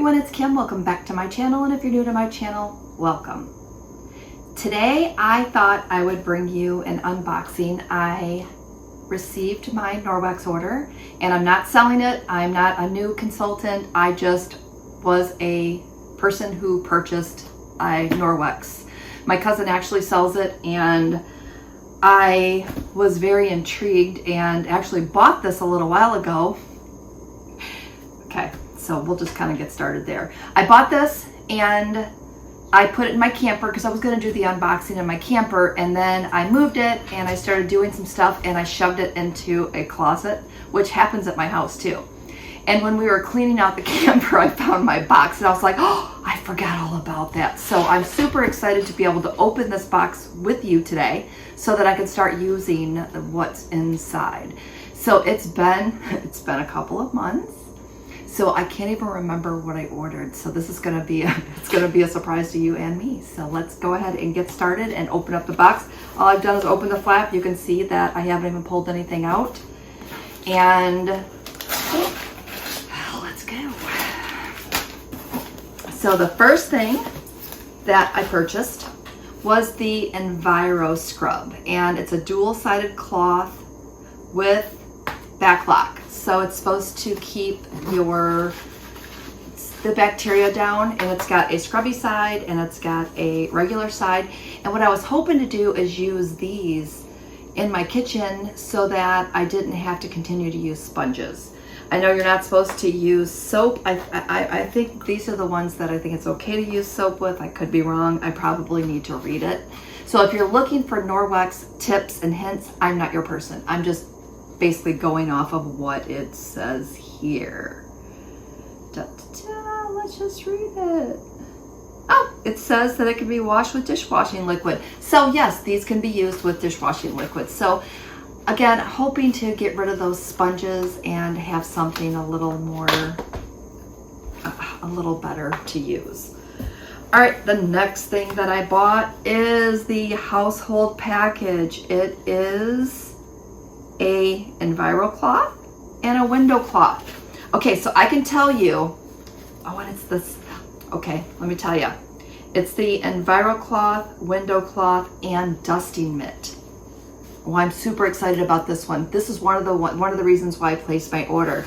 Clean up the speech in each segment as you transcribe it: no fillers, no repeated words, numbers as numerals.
everyone, it's Kim. Welcome back to my channel, and if you're new to my channel, welcome. Today I thought I would bring you an unboxing. I received my Norwex order, and I'm not selling it. I'm not a new consultant. I just was a person who purchased a Norwex. My cousin actually sells it, and I was very intrigued and actually bought this a little while ago. Okay, so we'll just kind of get started there. I bought this and I put it in my camper because I was going to do the unboxing in my camper, and then I moved it and I started doing some stuff and I shoved it into a closet, which happens at my house too. And when we were cleaning out the camper, I found my box and I was like, oh, I forgot all about that. So I'm super excited to be able to open this box with you today so that I can start using what's inside. So it's been a couple of months. So I can't even remember what I ordered. So this is gonna be a surprise to you and me. So let's go ahead and get started and open up the box. All I've done is open the flap. You can see that I haven't even pulled anything out. And let's go. So the first thing that I purchased was the Enviro scrub, and it's a dual-sided cloth with backlock. So it's supposed to keep the bacteria down, and it's got a scrubby side and it's got a regular side. And what I was hoping to do is use these in my kitchen so that I didn't have to continue to use sponges. I know you're not supposed to use soap. I think these are the ones that I think it's okay to use soap with. I could be wrong. I probably need to read it. So if you're looking for Norwex tips and hints, I'm not your person. I'm just basically going off of what it says here. Let's just read it. Oh, it says that it can be washed with dishwashing liquid. So yes, these can be used with dishwashing liquid. So again, hoping to get rid of those sponges and have something a little better to use. All right, the next thing that I bought is the household package. It is a Enviro Cloth and a window cloth. Okay, so I can tell you, oh, and it's this, okay, let me tell you. It's the Enviro Cloth, window cloth, and dusting mitt. Oh, I'm super excited about this one. This is one of the reasons why I placed my order.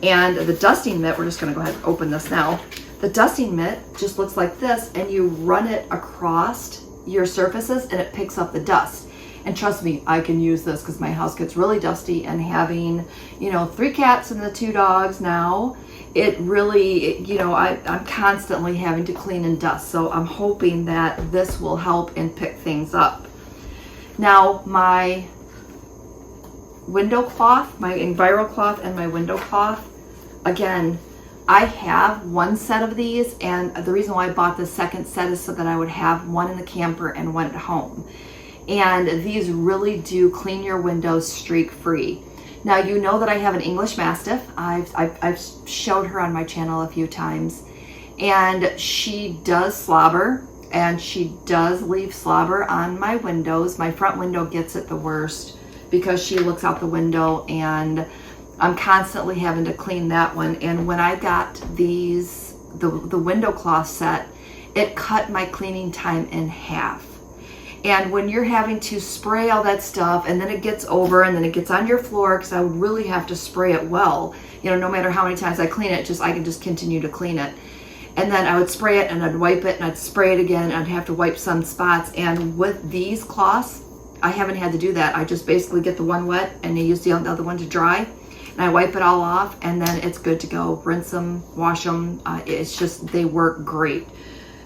And the dusting mitt, we're just gonna go ahead and open this now. The dusting mitt just looks like this, and you run it across your surfaces and it picks up the dust. And trust me, I can use this because my house gets really dusty, and having, 3 cats and the 2 dogs now, it really, I'm constantly having to clean and dust. So I'm hoping that this will help and pick things up. Now, my window cloth, my Enviro Cloth and my window cloth, again, I have one set of these, and the reason why I bought the second set is so that I would have one in the camper and one at home. And these really do clean your windows streak free. Now, you know that I have an English Mastiff. I've showed her on my channel a few times, and she does slobber, and she does leave slobber on my windows. My front window gets it the worst because she looks out the window, and I'm constantly having to clean that one. And when I got the window cloth set, it cut my cleaning time in half. And when you're having to spray all that stuff, and then it gets over, and then it gets on your floor, because I would really have to spray it well, no matter how many times I clean it, I can just continue to clean it. And then I would spray it, and I'd wipe it, and I'd spray it again, and I'd have to wipe some spots. And with these cloths, I haven't had to do that. I just basically get the one wet, and I use the other one to dry, and I wipe it all off, and then it's good to go. Rinse them, wash them. It's just, they work great.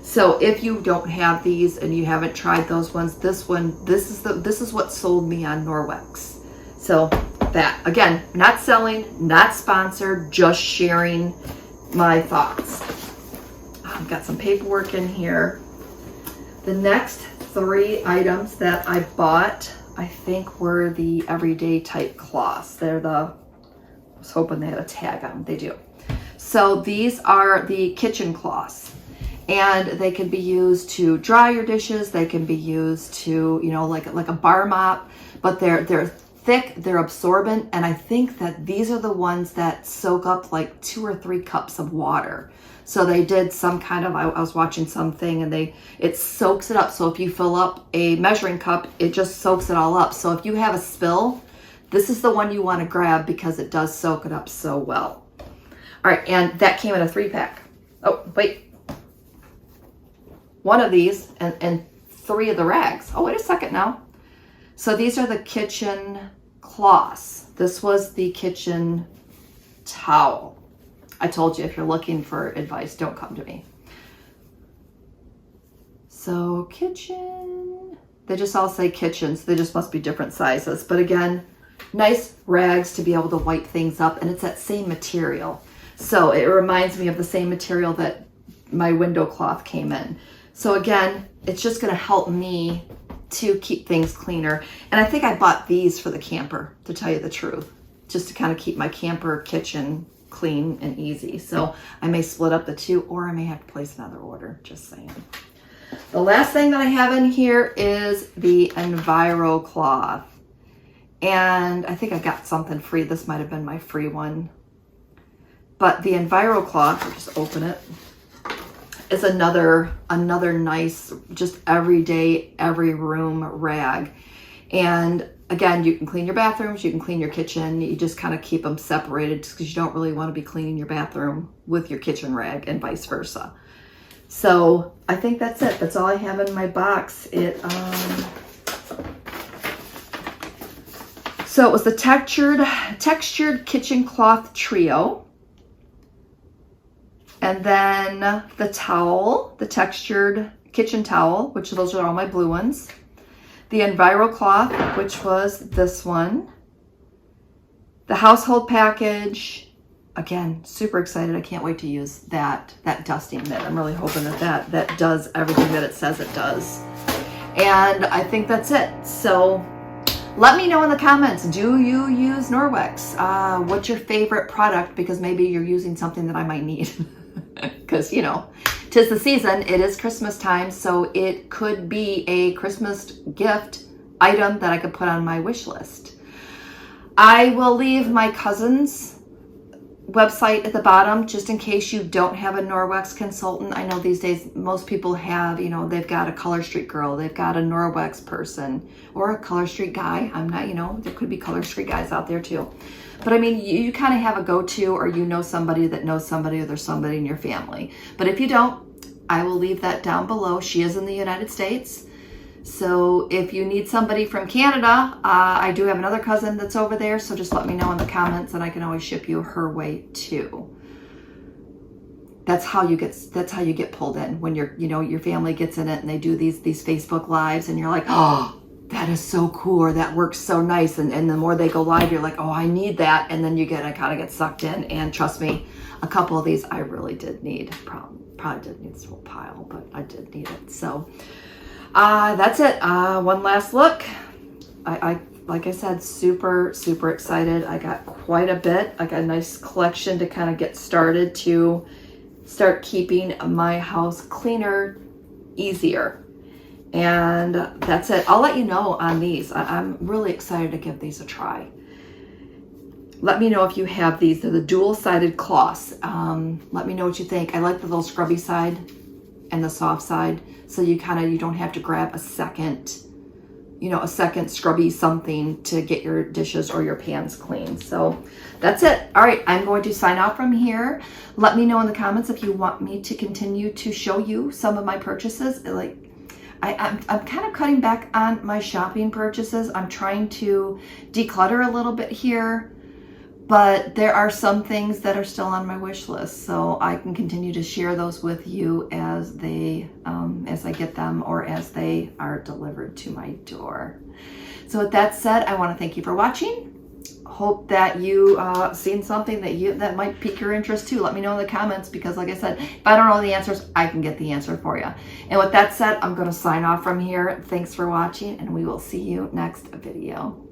So if you don't have these and you haven't tried those ones, this is what sold me on Norwex. So that, again, not selling, not sponsored, just sharing my thoughts. I've got some paperwork in here. The next 3 items that I bought, I think, were the everyday type cloths. I was hoping they had a tag on them. They do. So these are the kitchen cloths. And they can be used to dry your dishes. They can be used to, like a bar mop, but they're thick, they're absorbent, and I think that these are the ones that soak up like 2 or 3 cups of water. So they did some kind of, I was watching something and it soaks it up. So if you fill up a measuring cup, it just soaks it all up. So if you have a spill, this is the one you want to grab because it does soak it up so well. All right, and that came in a 3-pack. Oh, wait. One of these and 3 of the rags. Oh, wait a second now. So these are the kitchen cloths. This was the kitchen towel. I told you, if you're looking for advice, don't come to me. So kitchen, they just all say kitchens. They just must be different sizes. But again, nice rags to be able to wipe things up. And it's that same material. So it reminds me of the same material that my window cloth came in. So again, it's just going to help me to keep things cleaner. And I think I bought these for the camper, to tell you the truth, just to kind of keep my camper kitchen clean and easy. So I may split up the 2, or I may have to place another order, just saying. The last thing that I have in here is the Enviro Cloth. And I think I got something free. This might have been my free one. But the Enviro Cloth, I'll just open it, is another nice, just everyday, every room rag. And again, you can clean your bathrooms, you can clean your kitchen, you just kind of keep them separated because you don't really want to be cleaning your bathroom with your kitchen rag and vice versa. So I think that's it. That's all I have in my box. So it was the textured kitchen cloth trio. And then the towel, the textured kitchen towel, which those are all my blue ones. The Enviro Cloth, which was this one. The household package. Again, super excited. I can't wait to use that dusting mitt. I'm really hoping that does everything that it says it does. And I think that's it. So let me know in the comments, do you use Norwex? What's your favorite product? Because maybe you're using something that I might need. Because, you know, 'tis the season, it is Christmas time, so it could be a Christmas gift item that I could put on my wish list. I will leave my cousin's website at the bottom, just in case you don't have a Norwex consultant. I know these days most people have, you know, they've got a Color Street girl, they've got a Norwex person, or a Color Street guy. I'm not, you know, there could be Color Street guys out there too. But I mean, you kind of have a go-to, or you know somebody that knows somebody, or there's somebody in your family. But if you don't, I will leave that down below. She is in the United States. So if you need somebody from Canada, I do have another cousin that's over there. So just let me know in the comments and I can always ship you her way too. That's how you get pulled in when your family gets in it and they do these Facebook lives and you're like, oh, that is so cool, or that works so nice. And the more they go live, you're like, oh, I need that. And then you kind of get sucked in. And trust me, a couple of these I really did need. Probably didn't need this whole pile, but I did need it. So that's it. One last look. Like I said, super excited. I got quite a bit. I got a nice collection to kind of get started to start keeping my house cleaner, easier. And that's it. I'll let you know on these. I'm really excited to give these a try. Let me know if you have these. They're the dual-sided cloths. Let me know what you think. I like the little scrubby side and the soft side, so you don't have to grab a second scrubby something to get your dishes or your pans clean. So that's it. All right, I'm going to sign off from here. Let me know in the comments if you want me to continue to show you some of my purchases. I'm kind of cutting back on my shopping purchases. I'm trying to declutter a little bit here, but there are some things that are still on my wish list, so I can continue to share those with you as I get them or as they are delivered to my door. So with that said, I want to thank you for watching. Hope that you seen something that might pique your interest too. Let me know in the comments, because like I said, if I don't know the answers, I can get the answer for you. And with that said, I'm going to sign off from here. Thanks for watching, and we will see you next video.